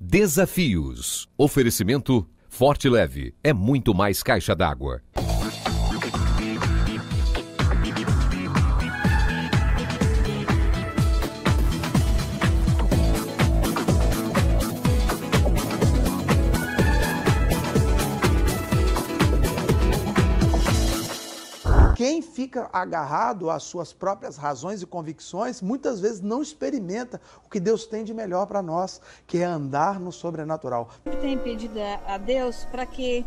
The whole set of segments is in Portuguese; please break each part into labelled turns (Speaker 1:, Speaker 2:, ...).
Speaker 1: Desafios. Oferecimento Forte Leve. É muito mais caixa d'água.
Speaker 2: Quem fica agarrado às suas próprias razões e convicções, muitas vezes não experimenta o que Deus tem de melhor para nós, que é andar no sobrenatural.
Speaker 3: Eu tenho pedido a Deus para que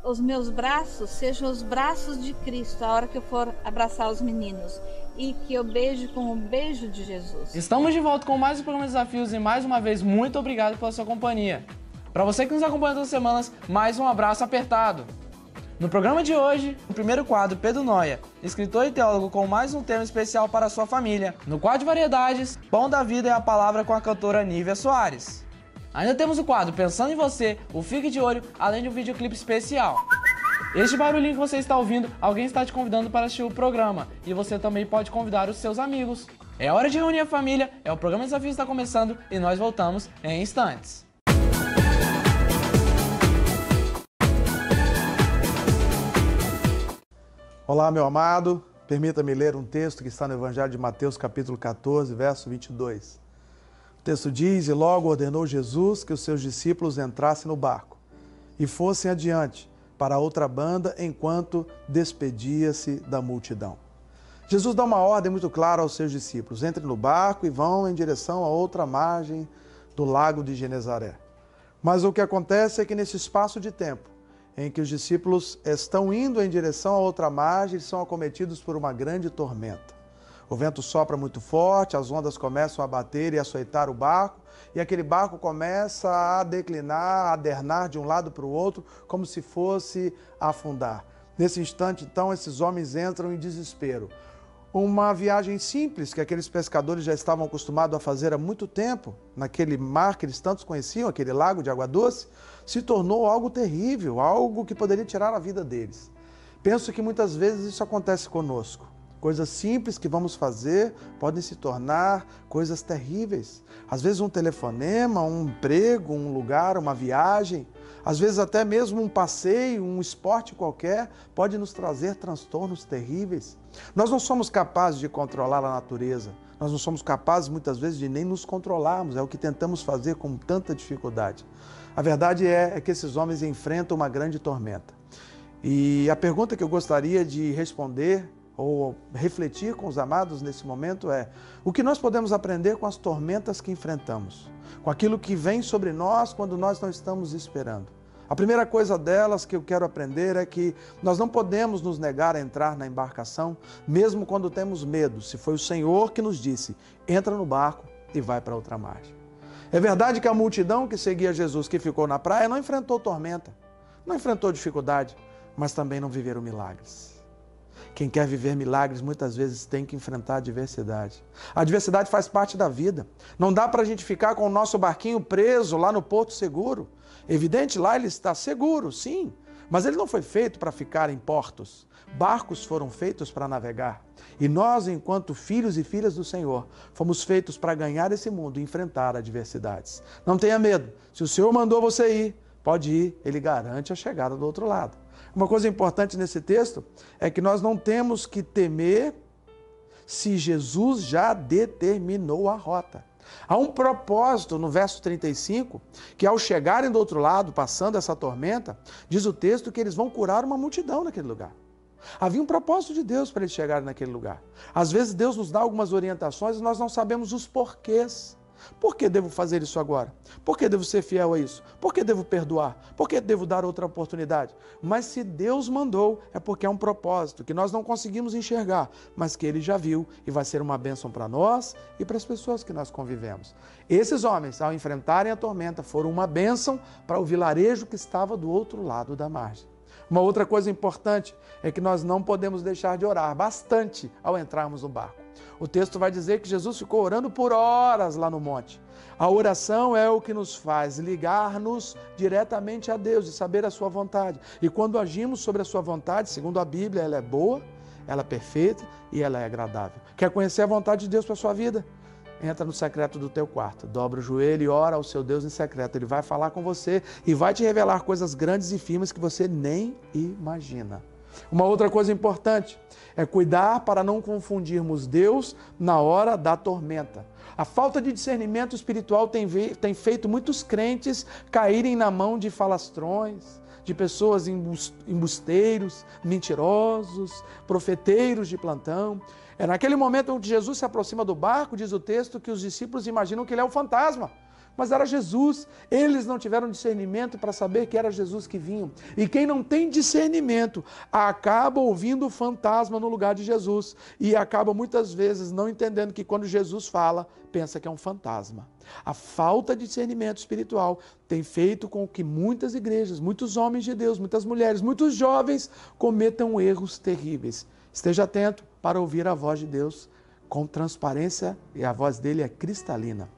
Speaker 3: os meus braços sejam os braços de Cristo, a hora que eu for abraçar os meninos, e que eu beijo com o beijo de Jesus.
Speaker 4: Estamos de volta com mais um programa Desafios e mais uma vez, muito obrigado pela sua companhia. Para você que nos acompanha todas as semanas, mais um abraço apertado. No programa de hoje, no primeiro quadro, Pedro Noia, escritor e teólogo, com mais um tema especial para a sua família. No quadro de variedades, Pão da Vida é a palavra com a cantora Nívia Soares. Ainda temos o quadro Pensando em Você, o Fique de Olho, além de um videoclipe especial. Este barulhinho que você está ouvindo, alguém está te convidando para assistir o programa, e você também pode convidar os seus amigos. É hora de reunir a família, o programa Desafios está começando e nós voltamos em instantes.
Speaker 2: Olá, meu amado, permita-me ler um texto que está no Evangelho de Mateus, capítulo 14, verso 22. O texto diz: E logo ordenou Jesus que os seus discípulos entrassem no barco e fossem adiante para a outra banda, enquanto despedia-se da multidão. Jesus dá uma ordem muito clara aos seus discípulos: entrem no barco e vão em direção à outra margem do lago de Genezaré. Mas o que acontece é que nesse espaço de tempo, em que os discípulos estão indo em direção a outra margem, eles são acometidos por uma grande tormenta. O vento sopra muito forte, as ondas começam a bater e açoitar o barco, e aquele barco começa a declinar, a adernar de um lado para o outro, como se fosse afundar. Nesse instante, então, esses homens entram em desespero. Uma viagem simples que aqueles pescadores já estavam acostumados a fazer há muito tempo, naquele mar que eles tantos conheciam, aquele lago de água doce, se tornou algo terrível, algo que poderia tirar a vida deles. Penso que muitas vezes isso acontece conosco. Coisas simples que vamos fazer podem se tornar coisas terríveis. Às vezes um telefonema, um emprego, um lugar, uma viagem, às vezes até mesmo um passeio, um esporte qualquer, pode nos trazer transtornos terríveis. Nós não somos capazes de controlar a natureza. Nós não somos capazes muitas vezes de nem nos controlarmos. É o que tentamos fazer com tanta dificuldade. A verdade é que esses homens enfrentam uma grande tormenta. E a pergunta que eu gostaria de responder ou refletir com os amados nesse momento é: o que nós podemos aprender com as tormentas que enfrentamos? Com aquilo que vem sobre nós quando nós não estamos esperando? A primeira coisa delas que eu quero aprender é que nós não podemos nos negar a entrar na embarcação, mesmo quando temos medo, se foi o Senhor que nos disse: entra no barco e vai para outra margem. É verdade que a multidão que seguia Jesus, que ficou na praia, não enfrentou tormenta, não enfrentou dificuldade, mas também não viveram milagres. Quem quer viver milagres muitas vezes tem que enfrentar a adversidade. A adversidade faz parte da vida. Não dá para a gente ficar com o nosso barquinho preso lá no porto seguro. Evidente, lá ele está seguro, sim, mas ele não foi feito para ficar em portos. Barcos foram feitos para navegar. E nós, enquanto filhos e filhas do Senhor, fomos feitos para ganhar esse mundo e enfrentar adversidades. Não tenha medo. Se o Senhor mandou você ir, pode ir, Ele garante a chegada do outro lado. Uma coisa importante nesse texto é que nós não temos que temer se Jesus já determinou a rota. Há um propósito no verso 35, que ao chegarem do outro lado, passando essa tormenta, diz o texto que eles vão curar uma multidão naquele lugar. Havia um propósito de Deus para eles chegarem naquele lugar. Às vezes Deus nos dá algumas orientações e nós não sabemos os porquês. Por que devo fazer isso agora? Por que devo ser fiel a isso? Por que devo perdoar? Por que devo dar outra oportunidade? Mas se Deus mandou, é porque é um propósito que nós não conseguimos enxergar, mas que Ele já viu e vai ser uma bênção para nós e para as pessoas que nós convivemos. Esses homens, ao enfrentarem a tormenta, foram uma bênção para o vilarejo que estava do outro lado da margem. Uma outra coisa importante é que nós não podemos deixar de orar bastante ao entrarmos no barco. O texto vai dizer que Jesus ficou orando por horas lá no monte. A oração é o que nos faz ligar-nos diretamente a Deus e saber a sua vontade. E quando agimos sobre a sua vontade, segundo a Bíblia, ela é boa, ela é perfeita e ela é agradável. Quer conhecer a vontade de Deus para a sua vida? entra no secreto do teu quarto, dobra o joelho e ora ao seu Deus em secreto. Ele vai falar com você e vai te revelar coisas grandes e firmes que você nem imagina. Uma outra coisa importante é cuidar para não confundirmos Deus na hora da tormenta. A falta de discernimento espiritual tem feito muitos crentes caírem na mão de falastrões, de pessoas embusteiros, mentirosos, profeteiros de plantão. É naquele momento onde Jesus se aproxima do barco, diz o texto, que os discípulos imaginam que ele é um fantasma. Mas era Jesus. Eles não tiveram discernimento para saber que era Jesus que vinha. E quem não tem discernimento acaba ouvindo o fantasma no lugar de Jesus. E acaba muitas vezes não entendendo que quando Jesus fala, pensa que é um fantasma. A falta de discernimento espiritual tem feito com que muitas igrejas, muitos homens de Deus, muitas mulheres, muitos jovens cometam erros terríveis. Esteja atento para ouvir a voz de Deus com transparência, e a voz dele é cristalina.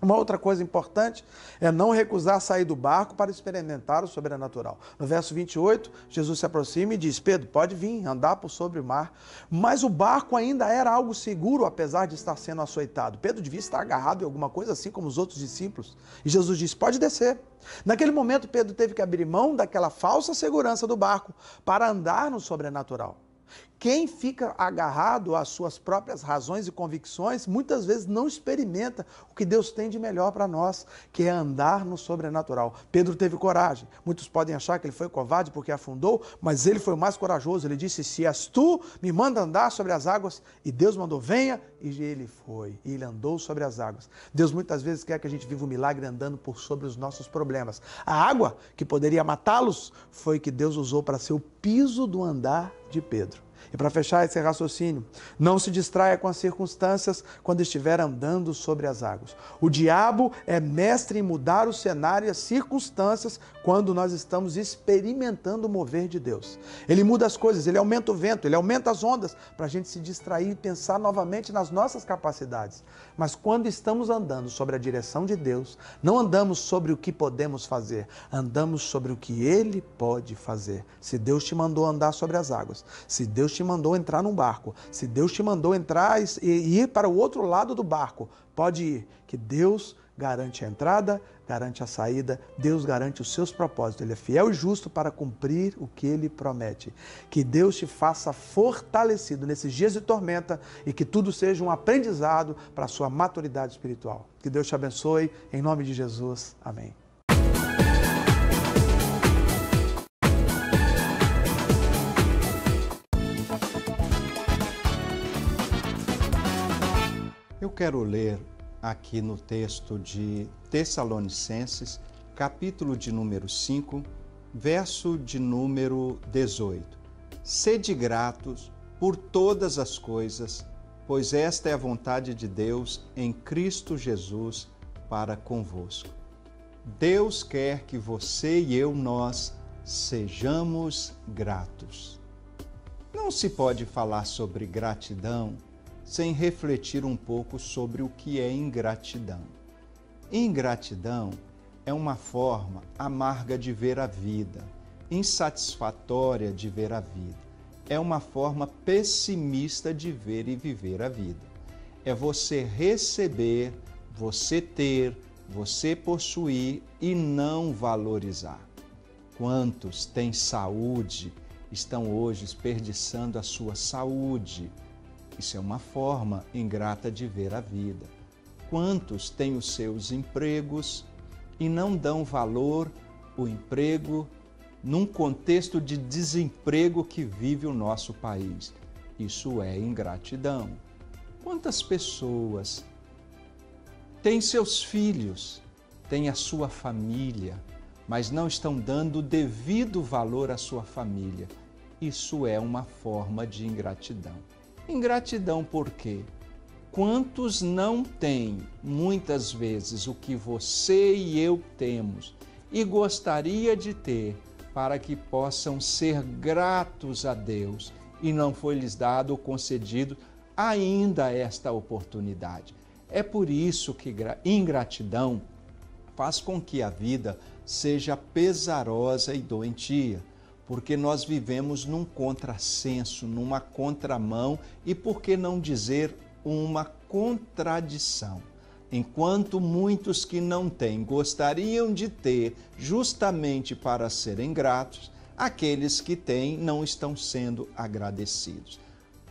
Speaker 2: Uma outra coisa importante é não recusar sair do barco para experimentar o sobrenatural. No verso 28, Jesus se aproxima e diz: Pedro, pode vir andar por sobre o mar. Mas o barco ainda era algo seguro, apesar de estar sendo açoitado. Pedro devia estar agarrado em alguma coisa, assim como os outros discípulos. E Jesus diz: pode descer. Naquele momento, Pedro teve que abrir mão daquela falsa segurança do barco para andar no sobrenatural. Quem fica agarrado às suas próprias razões e convicções, muitas vezes não experimenta o que Deus tem de melhor para nós, que é andar no sobrenatural. Pedro teve coragem. Muitos podem achar que ele foi covarde porque afundou, mas ele foi o mais corajoso. Ele disse: se és tu, me manda andar sobre as águas. E Deus mandou: venha. E ele foi. E ele andou sobre as águas. Deus muitas vezes quer que a gente viva o milagre andando por sobre os nossos problemas. A água que poderia matá-los foi que Deus usou para ser o piso do andar de Pedro. E para fechar esse raciocínio, não se distraia com as circunstâncias quando estiver andando sobre as águas. O diabo é mestre em mudar o cenário e as circunstâncias quando nós estamos experimentando o mover de Deus. Ele muda as coisas, ele aumenta o vento, ele aumenta as ondas para a gente se distrair e pensar novamente nas nossas capacidades. Mas quando estamos andando sobre a direção de Deus, não andamos sobre o que podemos fazer, andamos sobre o que Ele pode fazer. Se Deus te mandou andar sobre as águas, se Deus te mandou entrar num barco, se Deus te mandou entrar e ir para o outro lado do barco, pode ir, que Deus garante a entrada, garante a saída, Deus garante os seus propósitos. Ele é fiel e justo para cumprir o que Ele promete. Que Deus te faça fortalecido nesses dias de tormenta e que tudo seja um aprendizado para a sua maturidade espiritual. Que Deus te abençoe, em nome de Jesus. Amém.
Speaker 5: Eu quero ler aqui no texto de Tessalonicenses, capítulo de número 5, verso de número 18. Sede gratos por todas as coisas, pois esta é a vontade de Deus em Cristo Jesus para convosco. Deus quer que você e eu, nós, sejamos gratos. Não se pode falar sobre gratidão sem refletir um pouco sobre o que é ingratidão. Ingratidão é uma forma amarga de ver a vida, insatisfatória de ver a vida. É uma forma pessimista de ver e viver a vida. É você receber, você ter, você possuir e não valorizar. Quantos têm saúde estão hoje desperdiçando a sua saúde? Isso é uma forma ingrata de ver a vida. Quantos têm os seus empregos e não dão valor ao emprego num contexto de desemprego que vive o nosso país? Isso é ingratidão. Quantas pessoas têm seus filhos, têm a sua família, mas não estão dando o devido valor à sua família? Isso é uma forma de ingratidão. Ingratidão por quê? Quantos não têm, muitas vezes, o que você e eu temos e gostaria de ter para que possam ser gratos a Deus e não foi-lhes dado ou concedido ainda esta oportunidade? É por isso que ingratidão faz com que a vida seja pesarosa e doentia, porque nós vivemos num contrassenso, numa contramão e, por que não dizer, uma contradição. enquanto muitos que não têm gostariam de ter justamente para serem gratos, aqueles que têm não estão sendo agradecidos.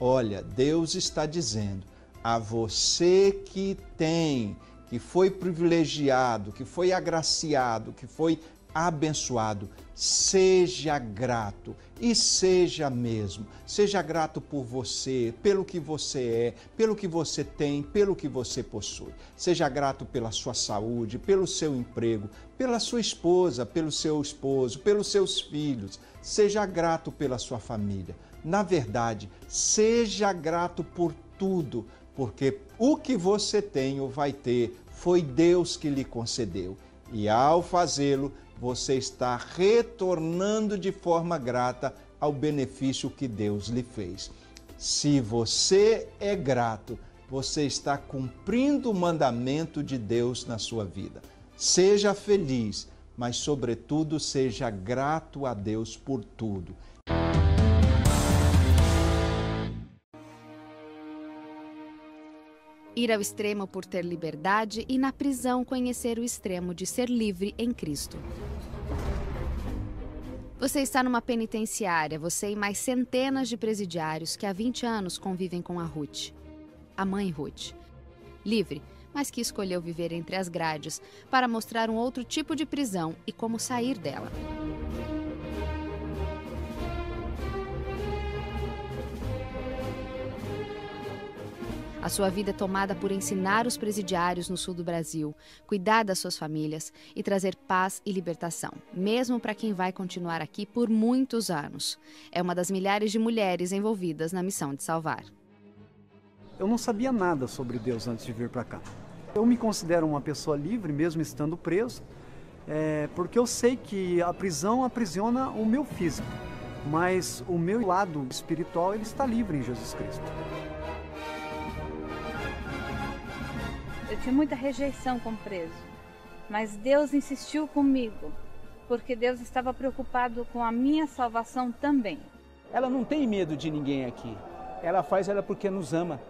Speaker 5: Olha, Deus está dizendo a você que tem, que foi privilegiado, que foi agraciado, que foi abençoado, seja grato e seja mesmo. Seja grato por você, pelo que você é, pelo que você tem, pelo que você possui. Seja grato pela sua saúde, pelo seu emprego, pela sua esposa, pelo seu esposo, pelos seus filhos. Seja grato pela sua família. Na verdade, seja grato por tudo, porque o que você tem ou vai ter foi Deus que lhe concedeu. E ao fazê-lo, você está retornando de forma grata ao benefício que Deus lhe fez. Se você é grato, você está cumprindo o mandamento de Deus na sua vida. Seja feliz, mas sobretudo seja grato a Deus por tudo.
Speaker 6: Ir ao extremo por ter liberdade e na prisão conhecer o extremo de ser livre em Cristo. Você está numa penitenciária, você e mais centenas de presidiários que há 20 anos convivem com a Ruth, a mãe Ruth. Livre, mas que escolheu viver entre as grades para mostrar um outro tipo de prisão e como sair dela. A sua vida é tomada por ensinar os presidiários no sul do Brasil, cuidar das suas famílias e trazer paz e libertação, mesmo para quem vai continuar aqui por muitos anos. É uma das milhares de mulheres envolvidas na missão de salvar.
Speaker 7: Eu não sabia nada sobre Deus antes de vir para cá. Eu me considero uma pessoa livre, mesmo estando preso, porque eu sei que a prisão aprisiona o meu físico, mas o meu lado espiritual ele está livre em Jesus Cristo.
Speaker 3: Eu tinha muita rejeição como preso, mas Deus insistiu comigo, porque Deus estava preocupado com a minha salvação também.
Speaker 8: Ela não tem medo de ninguém aqui, ela faz ela porque nos ama.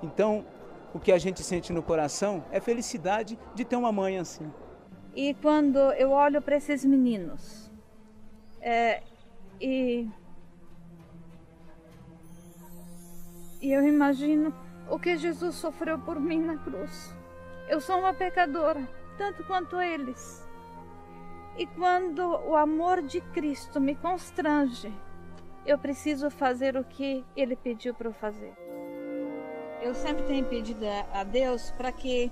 Speaker 8: Então, o que a gente sente no coração é felicidade de ter uma mãe assim.
Speaker 3: E quando eu olho para esses meninos, e eu imagino o que Jesus sofreu por mim na cruz. Eu sou uma pecadora, tanto quanto eles. E quando o amor de Cristo me constrange, eu preciso fazer o que Ele pediu para eu fazer. Eu sempre tenho pedido a Deus para que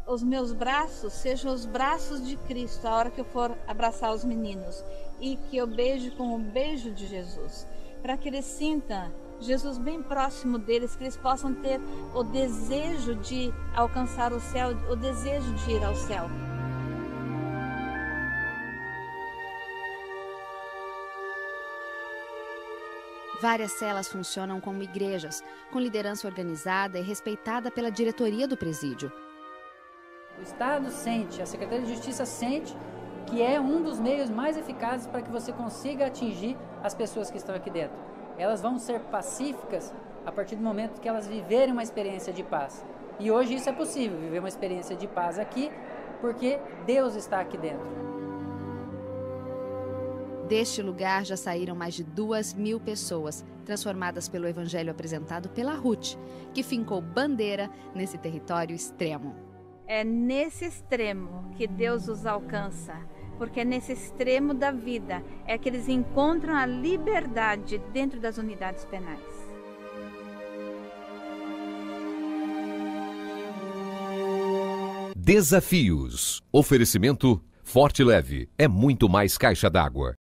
Speaker 3: os meus braços sejam os braços de Cristo a hora que eu for abraçar os meninos e que eu beijo com o beijo de Jesus, para que eles sintam Jesus bem próximo deles, que eles possam ter o desejo de alcançar o céu, o desejo de ir ao céu.
Speaker 6: Várias celas funcionam como igrejas, com liderança organizada e respeitada pela diretoria do presídio.
Speaker 9: O Estado sente, a Secretaria de Justiça sente que é um dos meios mais eficazes para que você consiga atingir as pessoas que estão aqui dentro. Elas vão ser pacíficas a partir do momento que elas viverem uma experiência de paz. E hoje isso é possível, viver uma experiência de paz aqui, porque Deus está aqui dentro.
Speaker 6: Deste lugar já saíram mais de 2.000 pessoas, transformadas pelo evangelho apresentado pela Ruth, que fincou bandeira nesse território extremo.
Speaker 3: É nesse extremo que Deus os alcança, porque é nesse extremo da vida é que eles encontram a liberdade dentro das unidades penais.
Speaker 1: Desafios. Oferecimento Forte Leve. É muito mais caixa d'água.